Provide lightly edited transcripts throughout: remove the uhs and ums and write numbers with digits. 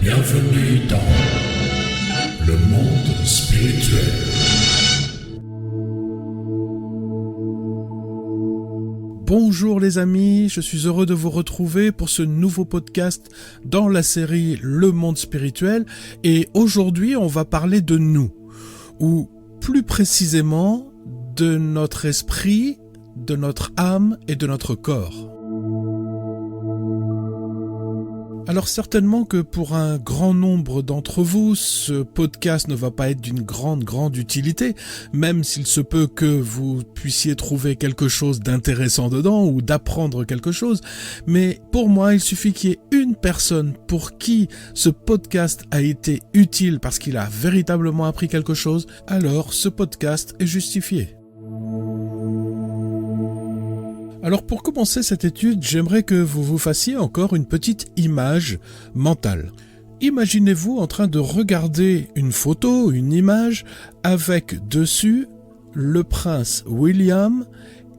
Bienvenue dans le monde spirituel. Bonjour les amis, je suis heureux de vous retrouver pour ce nouveau podcast dans la série Le Monde Spirituel et aujourd'hui on va parler de nous, ou plus précisément de notre esprit, de notre âme et de notre corps. Alors certainement que pour un grand nombre d'entre vous, ce podcast ne va pas être d'une grande utilité, même s'il se peut que vous puissiez trouver quelque chose d'intéressant dedans ou d'apprendre quelque chose. Mais pour moi, il suffit qu'il y ait une personne pour qui ce podcast a été utile parce qu'il a véritablement appris quelque chose, alors ce podcast est justifié. Alors pour commencer cette étude, j'aimerais que vous vous fassiez encore une petite image mentale. Imaginez-vous en train de regarder une photo, une image, avec dessus le prince William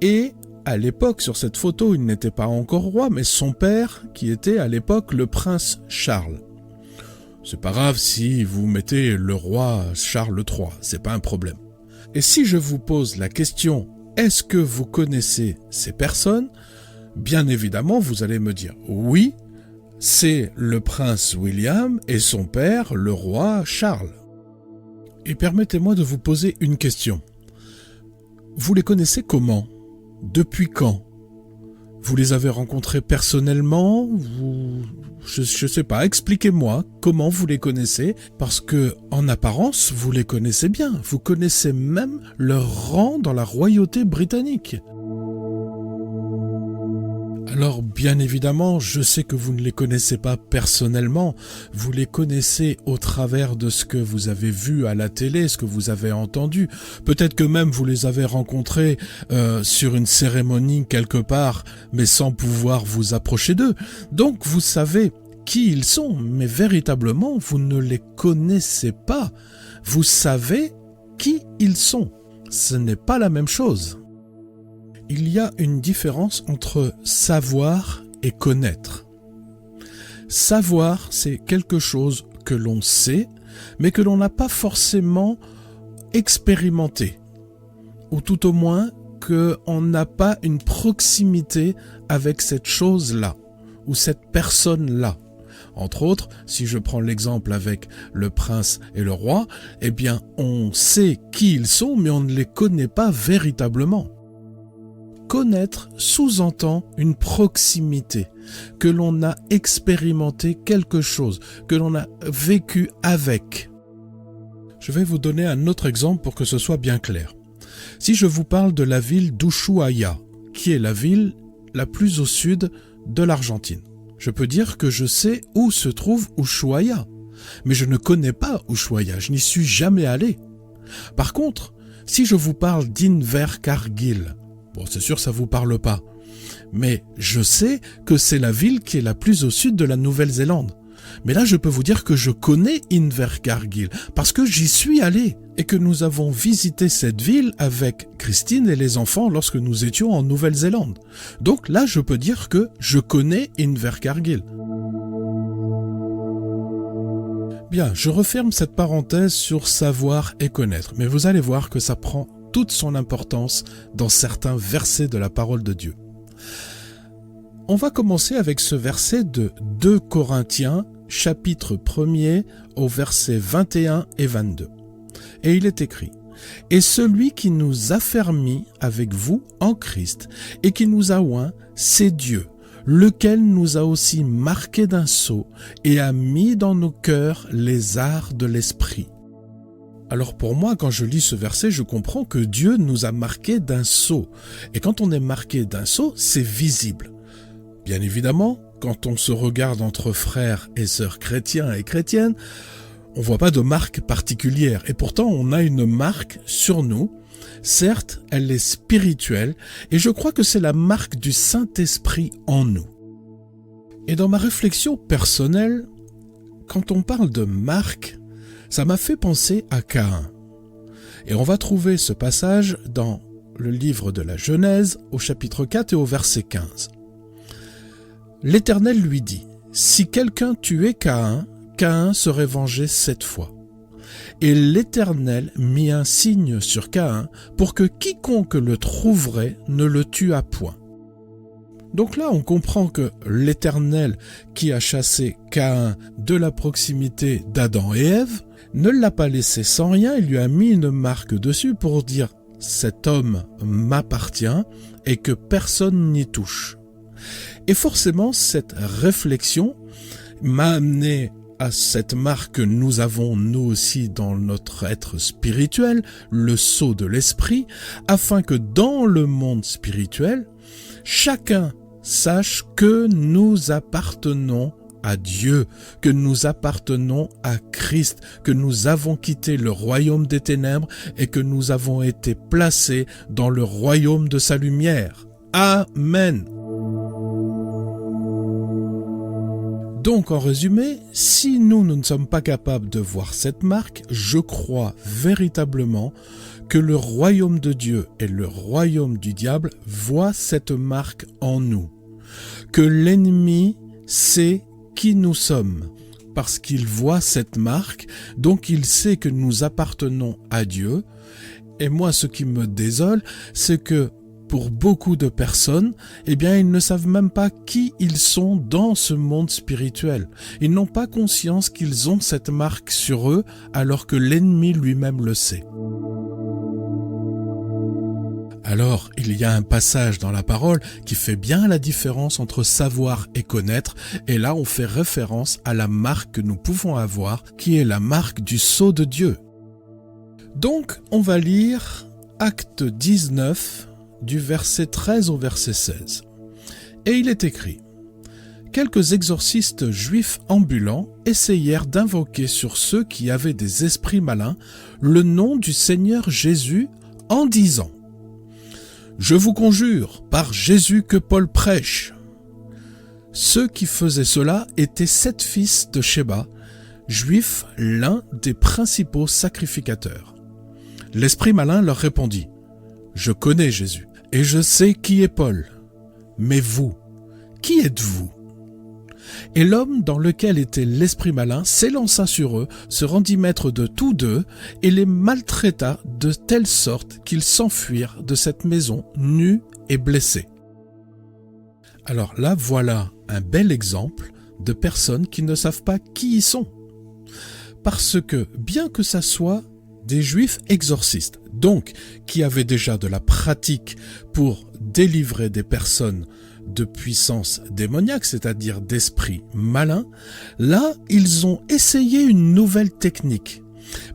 et à l'époque sur cette photo, il n'était pas encore roi, mais son père qui était à l'époque le prince Charles. C'est pas grave si vous mettez le roi Charles III, c'est pas un problème. Et si je vous pose la question: est-ce que vous connaissez ces personnes? Bien évidemment, vous allez me dire oui, c'est le prince William et son père, le roi Charles. Et permettez-moi de vous poser une question. Vous les connaissez comment? Depuis quand? Vous les avez rencontrés personnellement? Je sais pas, expliquez-moi comment vous les connaissez, parce que en apparence, vous les connaissez bien. Vous connaissez même leur rang dans la royauté britannique. Alors, bien évidemment, je sais que vous ne les connaissez pas personnellement, vous les connaissez au travers de ce que vous avez vu à la télé, ce que vous avez entendu. Peut-être que même vous les avez rencontrés sur une cérémonie quelque part, mais sans pouvoir vous approcher d'eux. Donc, vous savez qui ils sont, mais véritablement, vous ne les connaissez pas. Vous savez qui ils sont. Ce n'est pas la même chose. Il y a une différence entre savoir et connaître. Savoir, c'est quelque chose que l'on sait, mais que l'on n'a pas forcément expérimenté. Ou tout au moins, qu'on n'a pas une proximité avec cette chose-là, ou cette personne-là. Entre autres, si je prends l'exemple avec le prince et le roi, eh bien, on sait qui ils sont, mais on ne les connaît pas véritablement. Connaître sous-entend une proximité, que l'on a expérimenté quelque chose, que l'on a vécu avec. Je vais vous donner un autre exemple pour que ce soit bien clair. Si je vous parle de la ville d'Ushuaia, qui est la ville la plus au sud de l'Argentine, je peux dire que je sais où se trouve Ushuaia, mais je ne connais pas Ushuaia, je n'y suis jamais allé. Par contre, si je vous parle d'Invercargill, bon, c'est sûr, ça vous parle pas. Mais je sais que c'est la ville qui est la plus au sud de la Nouvelle-Zélande. Mais là, je peux vous dire que je connais Invercargill parce que j'y suis allé et que nous avons visité cette ville avec Christine et les enfants lorsque nous étions en Nouvelle-Zélande. Donc là, je peux dire que je connais Invercargill. Bien, je referme cette parenthèse sur savoir et connaître, mais vous allez voir que ça prend toute son importance dans certains versets de la parole de Dieu. On va commencer avec ce verset de 2 Corinthiens, chapitre 1er, au verset 21 et 22. Et il est écrit: « Et celui qui nous affermit avec vous en Christ et qui nous a oints, c'est Dieu, lequel nous a aussi marqués d'un sceau et a mis dans nos cœurs les arts de l'esprit. » Alors pour moi, quand je lis ce verset, je comprends que Dieu nous a marqués d'un sceau. Et quand on est marqué d'un sceau, c'est visible. Bien évidemment, quand on se regarde entre frères et sœurs chrétiens et chrétiennes, on voit pas de marque particulière. Et pourtant, on a une marque sur nous. Certes, elle est spirituelle, et je crois que c'est la marque du Saint-Esprit en nous. Et dans ma réflexion personnelle, quand on parle de marque, ça m'a fait penser à Caïn. Et on va trouver ce passage dans le livre de la Genèse, au chapitre 4 et au verset 15. L'Éternel lui dit: « Si quelqu'un tuait Caïn, Caïn serait vengé 7 fois. Et l'Éternel mit un signe sur Caïn pour que quiconque le trouverait ne le tuât point. Donc là, on comprend que l'Éternel qui a chassé Caïn de la proximité d'Adam et Ève ne l'a pas laissé sans rien, il lui a mis une marque dessus pour dire « cet homme m'appartient » et que personne n'y touche. Et forcément, cette réflexion m'a amené à cette marque que nous avons nous aussi dans notre être spirituel, le sceau de l'esprit, afin que dans le monde spirituel, chacun sache que nous appartenons à Dieu, que nous appartenons à Christ, que nous avons quitté le royaume des ténèbres et que nous avons été placés dans le royaume de sa lumière. Amen. Donc, en résumé, si nous ne sommes pas capables de voir cette marque, je crois véritablement que le royaume de Dieu et le royaume du diable voient cette marque en nous. Que l'ennemi sait qui nous sommes, parce qu'il voit cette marque, donc il sait que nous appartenons à Dieu. Et moi, ce qui me désole, c'est que pour beaucoup de personnes, ils ne savent même pas qui ils sont dans ce monde spirituel. Ils n'ont pas conscience qu'ils ont cette marque sur eux, alors que l'ennemi lui-même le sait. Alors, il y a un passage dans la parole qui fait bien la différence entre savoir et connaître, et là on fait référence à la marque que nous pouvons avoir, qui est la marque du sceau de Dieu. Donc, on va lire Acte 19, du verset 13 au verset 16. Et il est écrit: quelques exorcistes juifs ambulants essayèrent d'invoquer sur ceux qui avaient des esprits malins le nom du Seigneur Jésus en disant: je vous conjure, par Jésus que Paul prêche. Ceux qui faisaient cela étaient 7 fils de Sheba, juifs, l'un des principaux sacrificateurs. L'esprit malin leur répondit: je connais Jésus, et je sais qui est Paul. Mais vous, qui êtes-vous? Et l'homme dans lequel était l'esprit malin s'élança sur eux, se rendit maître de tous deux, et les maltraita de telle sorte qu'ils s'enfuirent de cette maison, nus et blessés. Alors là, voilà un bel exemple de personnes qui ne savent pas qui ils sont. Parce que, bien que ça soit des juifs exorcistes, donc qui avaient déjà de la pratique pour délivrer des personnes de puissance démoniaque, c'est-à-dire d'esprits malins, là, ils ont essayé une nouvelle technique.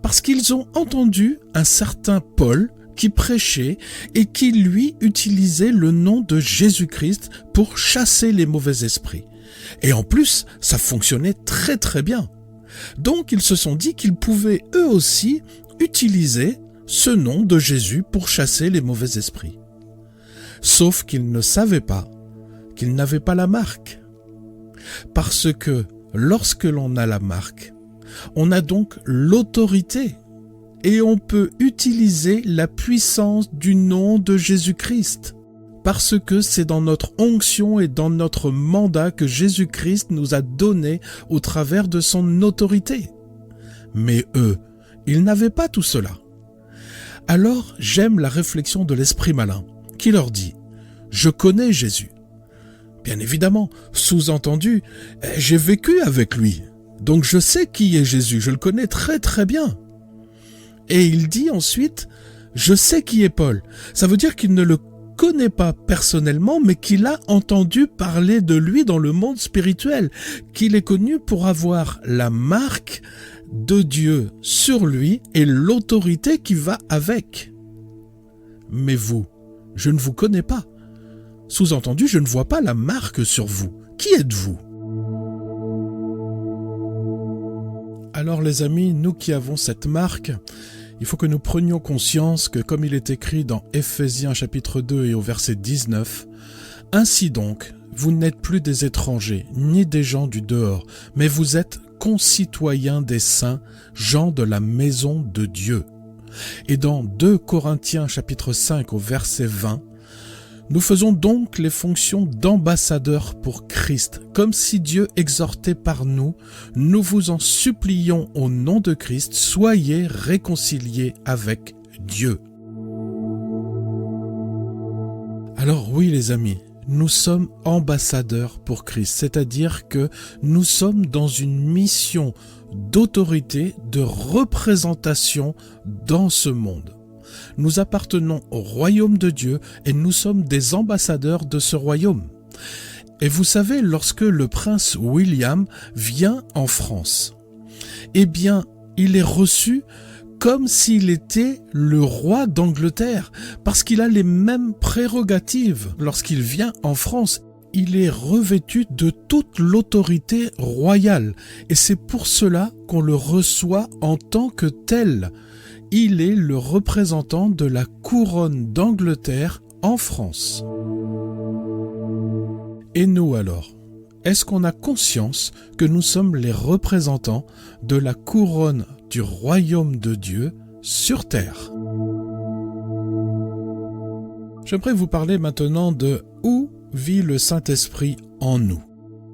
Parce qu'ils ont entendu un certain Paul qui prêchait et qui, lui, utilisait le nom de Jésus-Christ pour chasser les mauvais esprits. Et en plus, ça fonctionnait très très bien. Donc, ils se sont dit qu'ils pouvaient eux aussi utiliser ce nom de Jésus pour chasser les mauvais esprits. Sauf qu'ils ne savaient pas qu'ils n'avaient pas la marque. Parce que lorsque l'on a la marque, on a donc l'autorité et on peut utiliser la puissance du nom de Jésus-Christ. Parce que c'est dans notre onction et dans notre mandat que Jésus-Christ nous a donné au travers de son autorité. Mais eux, ils n'avaient pas tout cela. Alors j'aime la réflexion de l'esprit malin qui leur dit: je connais Jésus. Bien évidemment, sous-entendu, j'ai vécu avec lui, donc je sais qui est Jésus, je le connais très très bien. Et il dit ensuite: je sais qui est Paul. Ça veut dire qu'il ne le connaît pas personnellement, mais qu'il a entendu parler de lui dans le monde spirituel, qu'il est connu pour avoir la marque de Dieu sur lui et l'autorité qui va avec. Mais vous, je ne vous connais pas. Sous-entendu, je ne vois pas la marque sur vous. Qui êtes-vous? Alors les amis, nous qui avons cette marque, il faut que nous prenions conscience que, comme il est écrit dans Ephésiens chapitre 2 et au verset 19, « Ainsi donc, vous n'êtes plus des étrangers, ni des gens du dehors, mais vous êtes concitoyens des saints, gens de la maison de Dieu. » Et dans 2 Corinthiens chapitre 5 au verset 20, Nous faisons donc les fonctions d'ambassadeurs pour Christ, comme si Dieu exhortait par nous. Nous vous en supplions au nom de Christ, soyez réconciliés avec Dieu. Alors oui les amis, nous sommes ambassadeurs pour Christ, c'est-à-dire que nous sommes dans une mission d'autorité, de représentation dans ce monde. Nous appartenons au royaume de Dieu et nous sommes des ambassadeurs de ce royaume. Et vous savez, lorsque le prince William vient en France, eh bien, il est reçu comme s'il était le roi d'Angleterre, parce qu'il a les mêmes prérogatives lorsqu'il vient en France. Il est revêtu de toute l'autorité royale, et c'est pour cela qu'on le reçoit en tant que tel. Il est le représentant de la couronne d'Angleterre en France. Et nous alors, est-ce qu'on a conscience que nous sommes les représentants de la couronne du royaume de Dieu sur terre? J'aimerais vous parler maintenant de où vit le Saint-Esprit en nous.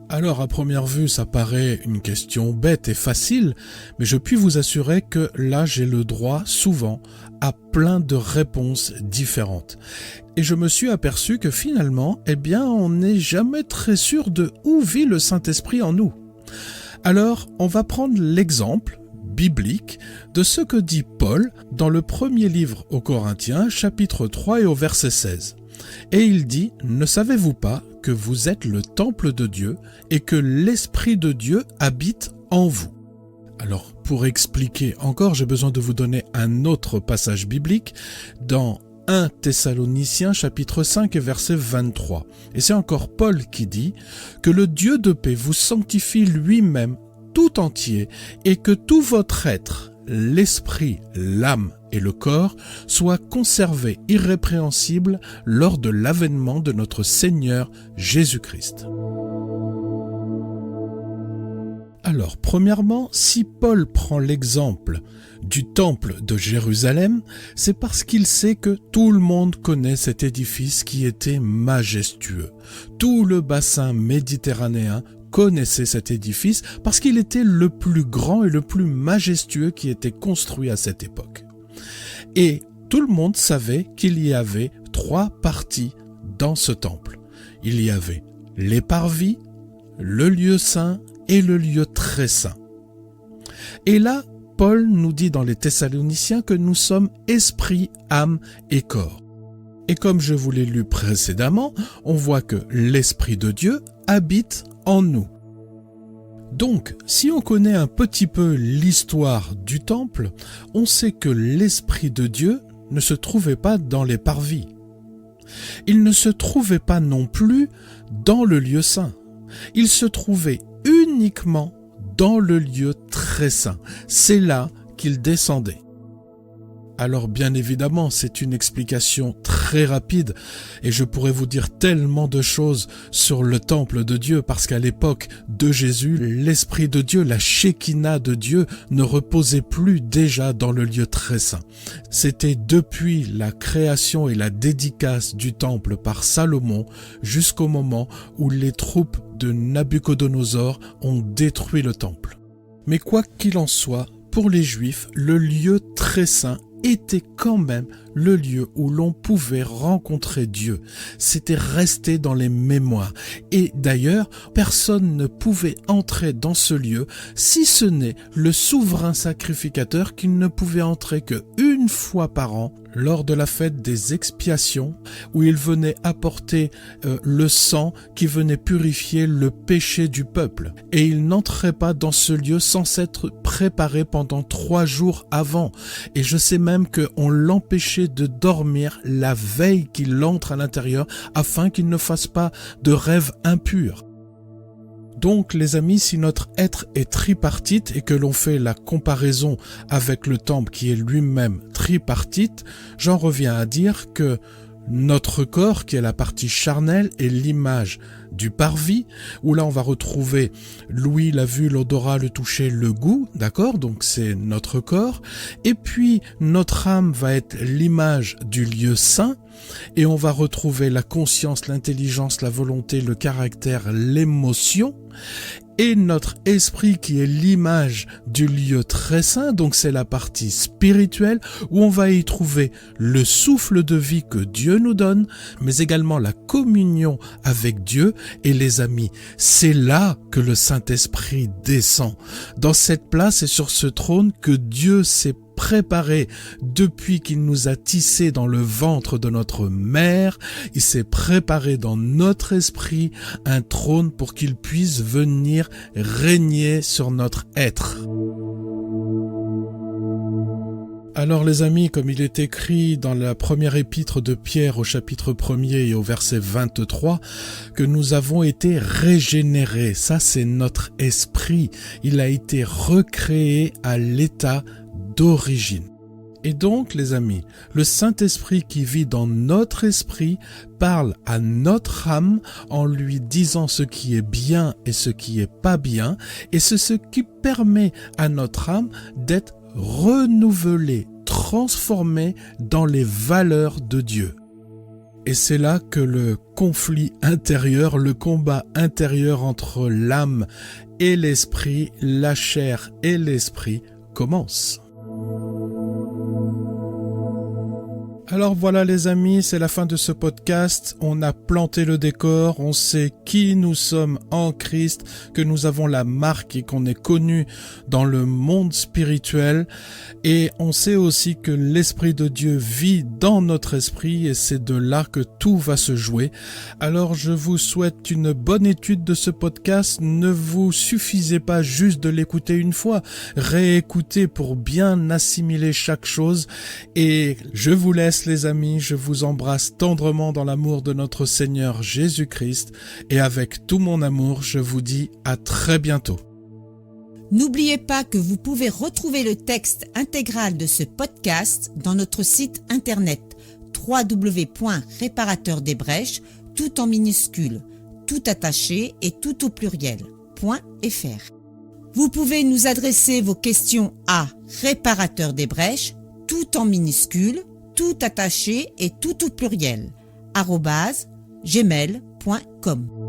Alors à première vue, ça paraît une question bête et facile, mais je puis vous assurer que là j'ai le droit souvent à plein de réponses différentes. Et je me suis aperçu que finalement, on n'est jamais très sûr de où vit le Saint-Esprit en nous. Alors on va prendre l'exemple biblique de ce que dit Paul dans le premier livre aux Corinthiens, chapitre 3 et au verset 16. Et il dit « Ne savez-vous pas que vous êtes le temple de Dieu et que l'Esprit de Dieu habite en vous ?» Alors, pour expliquer encore, j'ai besoin de vous donner un autre passage biblique dans 1 Thessaloniciens chapitre 5 et verset 23. Et c'est encore Paul qui dit « Que le Dieu de paix vous sanctifie lui-même tout entier et que tout votre être, l'esprit, l'âme et le corps soient conservés irrépréhensibles lors de l'avènement de notre Seigneur Jésus-Christ. » Alors, premièrement, si Paul prend l'exemple du temple de Jérusalem, c'est parce qu'il sait que tout le monde connaît cet édifice qui était majestueux. Tout le bassin méditerranéen connaissait cet édifice parce qu'il était le plus grand et le plus majestueux qui était construit à cette époque. Et tout le monde savait qu'il y avait 3 parties dans ce temple. Il y avait les parvis, le lieu saint et le lieu très saint. Et là, Paul nous dit dans les Thessaloniciens que nous sommes esprit, âme et corps. Et comme je vous l'ai lu précédemment, on voit que l'Esprit de Dieu habite en nous. Donc, si on connaît un petit peu l'histoire du temple, on sait que l'Esprit de Dieu ne se trouvait pas dans les parvis. Il ne se trouvait pas non plus dans le lieu saint. Il se trouvait uniquement dans le lieu très saint. C'est là qu'il descendait. Alors bien évidemment, c'est une explication très rapide et je pourrais vous dire tellement de choses sur le temple de Dieu parce qu'à l'époque de Jésus, l'Esprit de Dieu, la Shekinah de Dieu ne reposait plus déjà dans le lieu très saint. C'était depuis la création et la dédicace du temple par Salomon jusqu'au moment où les troupes de Nabuchodonosor ont détruit le temple. Mais quoi qu'il en soit, pour les Juifs, le lieu très saint était quand même le lieu où l'on pouvait rencontrer Dieu. C'était resté dans les mémoires. Et d'ailleurs, personne ne pouvait entrer dans ce lieu si ce n'est le souverain sacrificateur qui ne pouvait entrer qu'une fois par an lors de la fête des expiations où il venait apporter le sang qui venait purifier le péché du peuple. Et il n'entrait pas dans ce lieu sans s'être préparé pendant 3 jours avant. Et je sais même qu'on l'empêchait de dormir la veille qu'il entre à l'intérieur afin qu'il ne fasse pas de rêves impurs. Donc les amis, si notre être est tripartite et que l'on fait la comparaison avec le temple qui est lui-même tripartite, j'en reviens à dire que notre corps qui est la partie charnelle et l'image du parvis, où là on va retrouver l'ouïe, la vue, l'odorat, le toucher, le goût, d'accord? Donc c'est notre corps. Et puis notre âme va être l'image du lieu saint, et on va retrouver la conscience, l'intelligence, la volonté, le caractère, l'émotion. Et notre esprit qui est l'image du lieu très saint, donc c'est la partie spirituelle où on va y trouver le souffle de vie que Dieu nous donne, mais également la communion avec Dieu. Et les amis, c'est là que le Saint-Esprit descend. Dans cette place et sur ce trône que Dieu s'est préparé depuis qu'il nous a tissés dans le ventre de notre mère. Il s'est préparé dans notre esprit un trône pour qu'il puisse venir régner sur notre être. Alors les amis, comme il est écrit dans la première épître de Pierre au chapitre 1er et au verset 23, que nous avons été régénérés. Ça, c'est notre esprit. Il a été recréé à l'état d'origine. Et donc, les amis, le Saint-Esprit qui vit dans notre esprit parle à notre âme en lui disant ce qui est bien et ce qui est pas bien, et c'est ce qui permet à notre âme d'être renouvelée, transformée dans les valeurs de Dieu. Et c'est là que le conflit intérieur, le combat intérieur entre l'âme et l'esprit, la chair et l'esprit commence. Alors voilà les amis, c'est la fin de ce podcast. On a planté le décor, on sait qui nous sommes en Christ, que nous avons la marque et qu'on est connu dans le monde spirituel. Et on sait aussi que l'Esprit de Dieu vit dans notre esprit et c'est de là que tout va se jouer. Alors je vous souhaite une bonne étude de ce podcast. Ne vous suffisez pas juste de l'écouter une fois, réécoutez pour bien assimiler chaque chose. Et je vous laisse les amis, je vous embrasse tendrement dans l'amour de notre Seigneur Jésus-Christ et avec tout mon amour, je vous dis à très bientôt. N'oubliez pas que vous pouvez retrouver le texte intégral de ce podcast dans notre site internet www.réparateurdesbrèches, tout en minuscules, tout attaché et tout au pluriel, .fr. Vous pouvez nous adresser vos questions à réparateurdesbrèches, tout en minuscules, tout attaché et tout au pluriel, @gmail.com.